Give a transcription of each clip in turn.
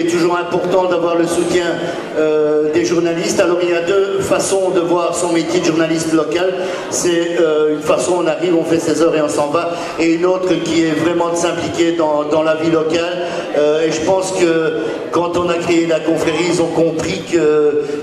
C'est toujours important d'avoir le soutien des journalistes. Alors il y a deux façons de voir son métier de journaliste local. C'est une façon, on arrive, on fait ses heures et on s'en va, et une autre qui est vraiment de s'impliquer dans la vie locale. Et je pense que quand on a créé la confrérie, ils ont compris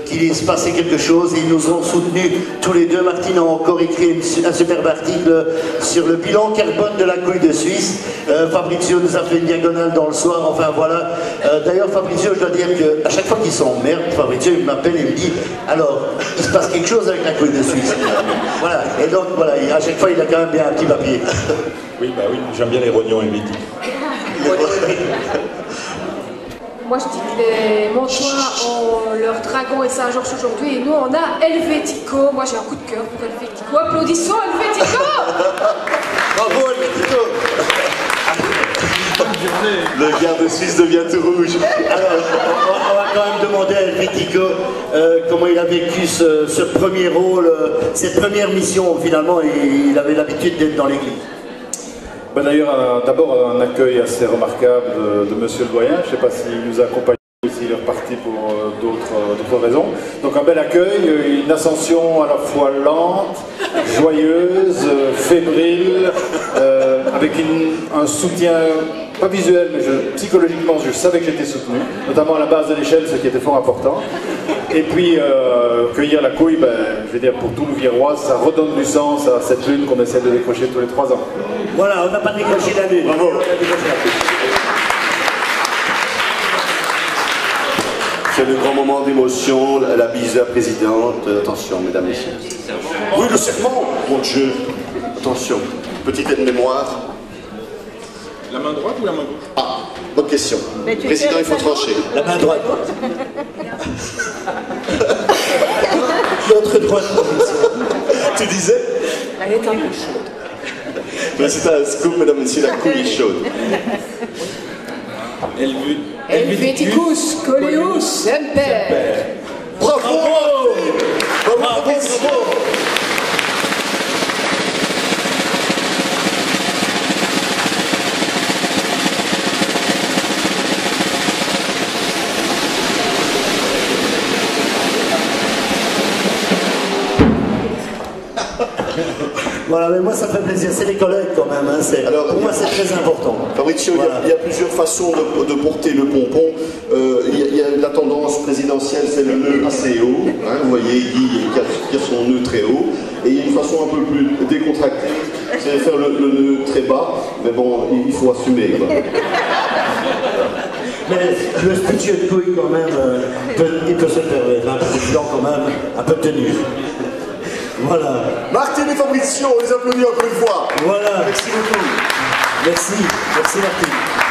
qu'il se passait quelque chose, et ils nous ont soutenus tous les deux. Martine a encore écrit un superbe article sur le bilan carbone de la couille de Suisse. Fabrizio nous a fait une diagonale dans le soir, enfin voilà. D'ailleurs, Fabrizio, je dois dire qu'à chaque fois qu'il s'emmerde, Fabrizio il m'appelle et me dit alors, il se passe quelque chose avec la couille de Suisse. Voilà, et donc voilà, à chaque fois il a quand même bien un petit papier. Oui, bah oui, j'aime bien les rognons helvétiques. Moi je dis que les Montois ont leur dragon et Saint-Georges aujourd'hui, et nous on a Helvético. Moi j'ai un coup de cœur pour Helvético. Applaudissons Helvético. Bravo Helvético. Le gars de Suisse devient tout rouge. Alors, on va quand même demander à Helvético comment il a vécu ce premier rôle, cette première mission finalement. Il avait l'habitude d'être dans l'église. Bah d'ailleurs, d'abord un accueil assez remarquable de Monsieur le Doyen. Je ne sais pas s'il nous a accompagnés ou s'il est reparti pour d'autres raisons. Donc un bel accueil, une ascension à la fois lente, joyeuse, fébrile, avec un soutien, pas visuel, mais psychologiquement, je savais que j'étais soutenu, notamment à la base de l'échelle, ce qui était fort important. Et puis, cueillir la couille, ben, je veux dire, pour tout le Virois, ça redonne du sens à cette lune qu'on essaie de décrocher tous les 3 ans. Voilà, on n'a pas décroché la lune. Bravo. C'est le grand moment d'émotion, la bise de la présidente. Attention, mesdames, messieurs. Oui, le serment, mon Dieu. Attention, petite aide-mémoire. La main droite ou la main gauche? Ah, bonne question. Président, il faut trancher. La main droite. L'autre droite. Tu disais? Elle est un peu chaude. Mais c'est un scoop, mesdames, messieurs, la couille est chaude. Helvéticus coleus semper. Bravo! Bravo! Bravo! Voilà, mais moi ça me fait plaisir, c'est les collègues quand même, hein. Alors, pour moi c'est très important. Fabrizio, voilà. il y a plusieurs façons de porter le pompon. Il y a la tendance présidentielle, c'est le nœud assez haut. Hein, vous voyez, il y a son nœud très haut. Et il y a une façon un peu plus décontractée, c'est de faire le nœud très bas. Mais bon, il faut assumer, quoi. Mais le spiritueux de couille quand même, il peut se permettre, un président quand même, un peu tenu. Voilà. Martine et Fabrizio, on les applaudit encore une fois. Voilà. Merci beaucoup. Merci Martine.